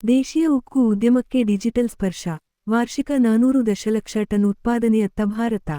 ದೇಶೀಯ ಉಕ್ಕು ಉದ್ಯಮಕ್ಕೆ ಡಿಜಿಟಲ್ ಸ್ಪರ್ಶ. ವಾರ್ಷಿಕ 400 ದಶಲಕ್ಷ ಟನ್ ಉತ್ಪಾದನೆಯತ್ತ ಭಾರತ.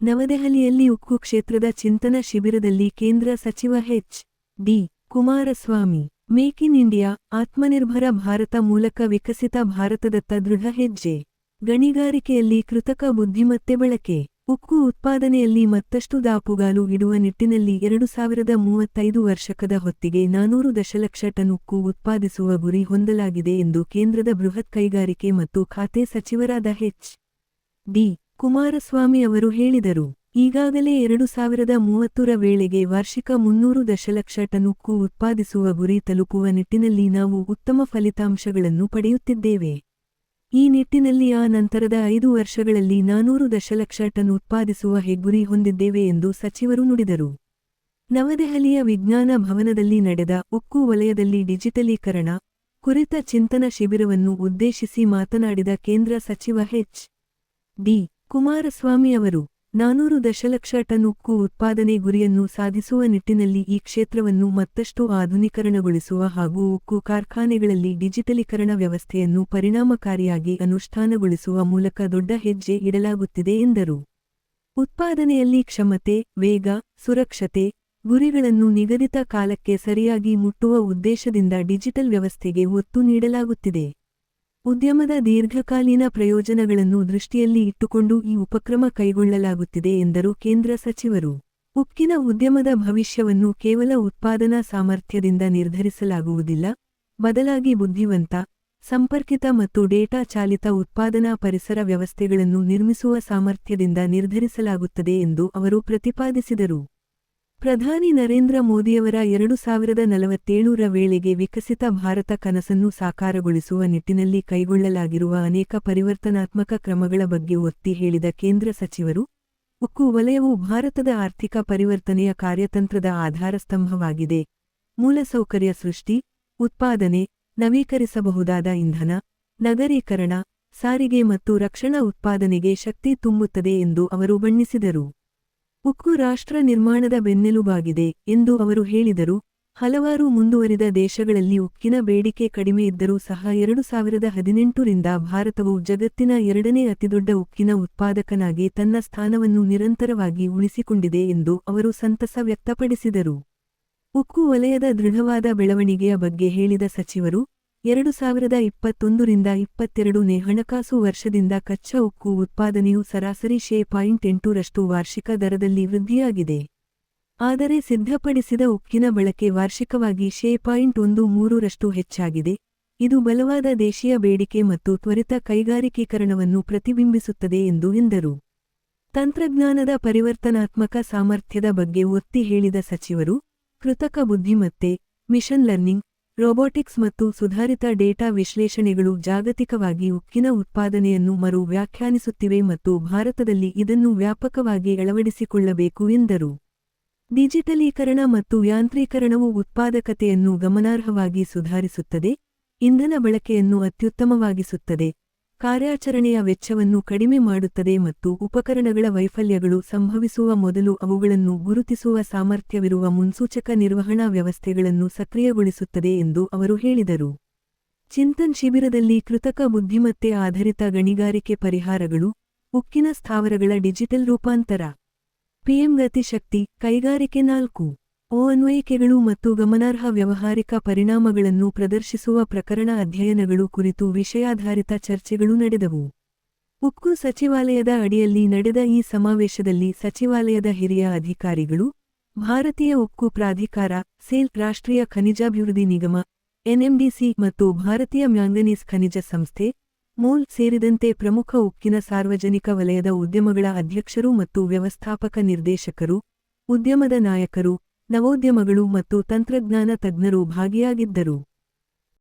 ನವದೆಹಲಿಯಲ್ಲಿ ಉಕ್ಕು ಕ್ಷೇತ್ರದ ಚಿಂತನ ಶಿಬಿರದಲ್ಲಿ ಕೇಂದ್ರ ಸಚಿವ H. D. Kumaraswamy, make in India, Atmanirbhar Bharat ಮೂಲಕ ವಿಕಸಿತ ಭಾರತದತ್ತ ದೃಢ ಹೆಜ್ಜೆ. ಗಣಿಗಾರಿಕೆಯಲ್ಲಿ ಕೃತಕ ಬುದ್ಧಿಮತ್ತೆ ಬಳಕೆ. ಉಕ್ಕು ಉತ್ಪಾದನೆಯಲ್ಲಿ ಮತ್ತಷ್ಟು ದಾಪುಗಾಲು ಇಡುವ ನಿಟ್ಟಿನಲ್ಲಿ 2035 ವರ್ಷಕದ ಹೊತ್ತಿಗೆ 400 ದಶಲಕ್ಷ ಟನ್ ಉಕ್ಕು ಉತ್ಪಾದಿಸುವ ಗುರಿ ಹೊಂದಲಾಗಿದೆ ಎಂದು ಕೇಂದ್ರದ ಬೃಹತ್ ಕೈಗಾರಿಕೆ ಮತ್ತು ಖಾತೆ ಸಚಿವರಾದ ಎಚ್. ಡಿ. ಕುಮಾರಸ್ವಾಮಿ ಅವರು ಹೇಳಿದರು. ಈಗಾಗಲೇ 2030ರ ವೇಳೆಗೆ ವಾರ್ಷಿಕ 300 ದಶಲಕ್ಷ ಟನ್ ಉಕ್ಕು ಉತ್ಪಾದಿಸುವ ಗುರಿ ತಲುಪುವ ನಿಟ್ಟಿನಲ್ಲಿ ನಾವು ಉತ್ತಮ ಫಲಿತಾಂಶಗಳನ್ನು ಪಡೆಯುತ್ತಿದ್ದೇವೆ. ಈ ನಿಟ್ಟಿನಲ್ಲಿ ಆ ನಂತರದ 5 ವರ್ಷಗಳಲ್ಲಿ 400 ದಶಲಕ್ಷ ಟನ್ ಉತ್ಪಾದಿಸುವ ಗುರಿ ಹೊಂದಿದ್ದೇವೆ ಎಂದು ಸಚಿವರು ನುಡಿದರು. ನವದೆಹಲಿಯ ವಿಜ್ಞಾನ ಭವನದಲ್ಲಿ ನಡೆದ ಉಕ್ಕು ವಲಯದಲ್ಲಿ ಡಿಜಿಟಲೀಕರಣ ಕುರಿತ ಚಿಂತನ ಶಿಬಿರವನ್ನು ಉದ್ದೇಶಿಸಿ ಮಾತನಾಡಿದ ಕೇಂದ್ರ ಸಚಿವ ಎಚ್. ಡಿ. ಕುಮಾರಸ್ವಾಮಿ ಅವರು, 400 ದಶಲಕ್ಷ ಟನ್ ಉಕ್ಕು ಉತ್ಪಾದನೆ ಗುರಿಯನ್ನು ಸಾಧಿಸುವ ನಿಟ್ಟಿನಲ್ಲಿ ಈ ಕ್ಷೇತ್ರವನ್ನು ಮತ್ತಷ್ಟು ಆಧುನೀಕರಣಗೊಳಿಸುವ ಹಾಗೂ ಉಕ್ಕು ಕಾರ್ಖಾನೆಗಳಲ್ಲಿ ಡಿಜಿಟಲೀಕರಣ ವ್ಯವಸ್ಥೆಯನ್ನು ಪರಿಣಾಮಕಾರಿಯಾಗಿ ಅನುಷ್ಠಾನಗೊಳಿಸುವ ಮೂಲಕ ದೊಡ್ಡ ಹೆಜ್ಜೆ ಇಡಲಾಗುತ್ತಿದೆ ಎಂದರು. ಉತ್ಪಾದನೆಯಲ್ಲಿ ಕ್ಷಮತೆ, ವೇಗ, ಸುರಕ್ಷತೆ, ಗುರಿಗಳನ್ನು ನಿಗದಿತ ಕಾಲಕ್ಕೆ ಸರಿಯಾಗಿ ಮುಟ್ಟುವ ಉದ್ದೇಶದಿಂದ ಡಿಜಿಟಲ್ ವ್ಯವಸ್ಥೆಗೆ ಒತ್ತು ನೀಡಲಾಗುತ್ತಿದೆ. ಉದ್ಯಮದ ದೀರ್ಘಕಾಲೀನ ಪ್ರಯೋಜನಗಳನ್ನು ದೃಷ್ಟಿಯಲ್ಲಿ ಇಟ್ಟುಕೊಂಡು ಈ ಉಪಕ್ರಮ ಕೈಗೊಳ್ಳಲಾಗುತ್ತಿದೆ ಎಂದರು. ಕೇಂದ್ರ ಸಚಿವರು, ಉಕ್ಕಿನ ಉದ್ಯಮದ ಭವಿಷ್ಯವನ್ನು ಕೇವಲ ಉತ್ಪಾದನಾ ಸಾಮರ್ಥ್ಯದಿಂದ ನಿರ್ಧರಿಸಲಾಗುವುದಿಲ್ಲ, ಬದಲಾಗಿ ಬುದ್ಧಿವಂತ, ಸಂಪರ್ಕಿತ ಮತ್ತು ಡೇಟಾ ಚಾಲಿತ ಉತ್ಪಾದನಾ ಪರಿಸರ ವ್ಯವಸ್ಥೆಗಳನ್ನು ನಿರ್ಮಿಸುವ ಸಾಮರ್ಥ್ಯದಿಂದ ನಿರ್ಧರಿಸಲಾಗುತ್ತದೆ ಎಂದು ಅವರು ಪ್ರತಿಪಾದಿಸಿದರು. ಪ್ರಧಾನಿ ನರೇಂದ್ರ ಮೋದಿಯವರ 2047ರ ವೇಳೆಗೆ ವಿಕಸಿತ ಭಾರತ ಕನಸನ್ನು ಸಾಕಾರಗೊಳಿಸುವ ನಿಟ್ಟಿನಲ್ಲಿ ಕೈಗೊಳ್ಳಲಾಗಿರುವ ಅನೇಕ ಪರಿವರ್ತನಾತ್ಮಕ ಕ್ರಮಗಳ ಬಗ್ಗೆ ಒತ್ತಿ ಹೇಳಿದ ಕೇಂದ್ರ ಸಚಿವರು, ಉಕ್ಕು ವಲಯವು ಭಾರತದ ಆರ್ಥಿಕ ಪರಿವರ್ತನೆಯ ಕಾರ್ಯತಂತ್ರದ ಆಧಾರಸ್ತಂಭವಾಗಿದೆ. ಮೂಲಸೌಕರ್ಯ ಸೃಷ್ಟಿ, ಉತ್ಪಾದನೆ, ನವೀಕರಿಸಬಹುದಾದ ಇಂಧನ, ನಗರೀಕರಣ, ಸಾರಿಗೆ ಮತ್ತು ರಕ್ಷಣಾ ಉತ್ಪಾದನೆಗೆ ಶಕ್ತಿ ತುಂಬುತ್ತದೆ ಎಂದು ಅವರು ಬಣ್ಣಿಸಿದರು. ಉಕ್ಕು ರಾಷ್ಟ್ರ ನಿರ್ಮಾಣದ ಬೆನ್ನೆಲುಬಾಗಿದೆ ಎಂದು ಅವರು ಹೇಳಿದರು. ಹಲವಾರು ಮುಂದುವರಿದ ದೇಶಗಳಲ್ಲಿ ಉಕ್ಕಿನ ಬೇಡಿಕೆ ಕಡಿಮೆ ಇದ್ದರೂ ಸಹ 2018ರಿಂದ ಭಾರತವು ಜಗತ್ತಿನ 2ನೇ ಅತಿದೊಡ್ಡ ಉಕ್ಕಿನ ಉತ್ಪಾದಕನಾಗಿ ತನ್ನ ಸ್ಥಾನವನ್ನು ನಿರಂತರವಾಗಿ ಉಳಿಸಿಕೊಂಡಿದೆ ಎಂದು ಅವರು ಸಂತಸ ವ್ಯಕ್ತಪಡಿಸಿದರು. ಉಕ್ಕು ವಲಯದ ದೃಢವಾದ ಬೆಳವಣಿಗೆಯ ಬಗ್ಗೆ ಹೇಳಿದ ಸಚಿವರು, 2021ರಿಂದ 22ನೇ ಹಣಕಾಸು ವರ್ಷದಿಂದ ಕಚ್ಚಾ ಉಕ್ಕು ಉತ್ಪಾದನೆಯು ಸರಾಸರಿ 8% ವಾರ್ಷಿಕ ದರದಲ್ಲಿ ವೃದ್ಧಿಯಾಗಿದೆ. ಆದರೆ ಸಿದ್ಧಪಡಿಸಿದ ಉಕ್ಕಿನ ಬಳಕೆ ವಾರ್ಷಿಕವಾಗಿ 13% ಹೆಚ್ಚಾಗಿದೆ. ಇದು ಬಲವಾದ ದೇಶೀಯ ಬೇಡಿಕೆ ಮತ್ತು ತ್ವರಿತ ಕೈಗಾರಿಕೀಕರಣವನ್ನು ಪ್ರತಿಬಿಂಬಿಸುತ್ತದೆ ಎಂದರು. ತಂತ್ರಜ್ಞಾನದ ಪರಿವರ್ತನಾತ್ಮಕ ಸಾಮರ್ಥ್ಯದ ಬಗ್ಗೆ ಒತ್ತಿ ಹೇಳಿದ ಸಚಿವರು, ಕೃತಕ ಬುದ್ಧಿಮತ್ತೆ, ಮಿಷನ್ ಲರ್ನಿಂಗ್, ರೋಬೋಟಿಕ್ಸ್ ಮತ್ತು ಸುಧಾರಿತ ಡೇಟಾ ವಿಶ್ಲೇಷಣೆಗಳು ಜಾಗತಿಕವಾಗಿ ಉಕ್ಕಿನ ಉತ್ಪಾದನೆಯನ್ನು ಮರು ವ್ಯಾಖ್ಯಾನಿಸುತ್ತಿವೆ ಮತ್ತು ಭಾರತದಲ್ಲಿ ಇದನ್ನು ವ್ಯಾಪಕವಾಗಿ ಅಳವಡಿಸಿಕೊಳ್ಳಬೇಕು ಎಂದರು. ಡಿಜಿಟಲೀಕರಣ ಮತ್ತು ಯಾಂತ್ರೀಕರಣವು ಉತ್ಪಾದಕತೆಯನ್ನು ಗಮನಾರ್ಹವಾಗಿ ಸುಧಾರಿಸುತ್ತದೆ, ಇಂಧನ ಬಳಕೆಯನ್ನು ಅತ್ಯುತ್ತಮವಾಗಿಸುತ್ತದೆ, ಕಾರ್ಯಾಚರಣೆಯ ವೆಚ್ಚವನ್ನು ಕಡಿಮೆ ಮಾಡುತ್ತದೆ ಮತ್ತು ಉಪಕರಣಗಳ ವೈಫಲ್ಯಗಳು ಸಂಭವಿಸುವ ಮೊದಲು ಅವುಗಳನ್ನು ಗುರುತಿಸುವ ಸಾಮರ್ಥ್ಯವಿರುವ ಮುನ್ಸೂಚಕ ನಿರ್ವಹಣಾ ವ್ಯವಸ್ಥೆಗಳನ್ನು ಸಕ್ರಿಯಗೊಳಿಸುತ್ತದೆ ಎಂದು ಅವರು ಹೇಳಿದರು. ಚಿಂತನ್ ಶಿಬಿರದಲ್ಲಿ ಕೃತಕ ಬುದ್ಧಿಮತ್ತೆ ಆಧಾರಿತ ಗಣಿಗಾರಿಕೆ ಪರಿಹಾರಗಳು, ಉಕ್ಕಿನ ಸ್ಥಾವರಗಳ ಡಿಜಿಟಲ್ ರೂಪಾಂತರ, ಪಿಎಂ ಗತಿಶಕ್ತಿ, ಕೈಗಾರಿಕೆ 4 ಅನ್ವಯಿಕೆಗಳು ಮತ್ತು ಗಮನಾರ್ಹ ವ್ಯಾವಹಾರಿಕ ಪರಿಣಾಮಗಳನ್ನು ಪ್ರದರ್ಶಿಸುವ ಪ್ರಕರಣ ಅಧ್ಯಯನಗಳು ಕುರಿತು ವಿಷಯಾಧಾರಿತ ಚರ್ಚೆಗಳು ನಡೆದವು. ಉಕ್ಕು ಸಚಿವಾಲಯದ ಅಡಿಯಲ್ಲಿ ನಡೆದ ಈ ಸಮಾವೇಶದಲ್ಲಿ ಸಚಿವಾಲಯದ ಹಿರಿಯ ಅಧಿಕಾರಿಗಳು, ಭಾರತೀಯ ಉಕ್ಕು ಪ್ರಾಧಿಕಾರ, ಸೇಲ್, ರಾಷ್ಟ್ರೀಯ ಖನಿಜಾಭಿವೃದ್ಧಿ ನಿಗಮ, ಎನ್ಎಂಡಿಸಿ ಮತ್ತು ಭಾರತೀಯ ಮ್ಯಾಂಗನೀಸ್ ಖನಿಜ ಸಂಸ್ಥೆ, ಮೋಲ್ ಸೇರಿದಂತೆ ಪ್ರಮುಖ ಉಕ್ಕಿನ ಸಾರ್ವಜನಿಕ ವಲಯದ ಉದ್ಯಮಗಳ ಅಧ್ಯಕ್ಷರು ಮತ್ತು ವ್ಯವಸ್ಥಾಪಕ ನಿರ್ದೇಶಕರು, ಉದ್ಯಮದ ನಾಯಕರು, ನವೋದ್ಯಮಗಳು ಮತ್ತು ತಂತ್ರಜ್ಞಾನ ತಜ್ಞರು ಭಾಗಿಯಾಗಿದ್ದರು.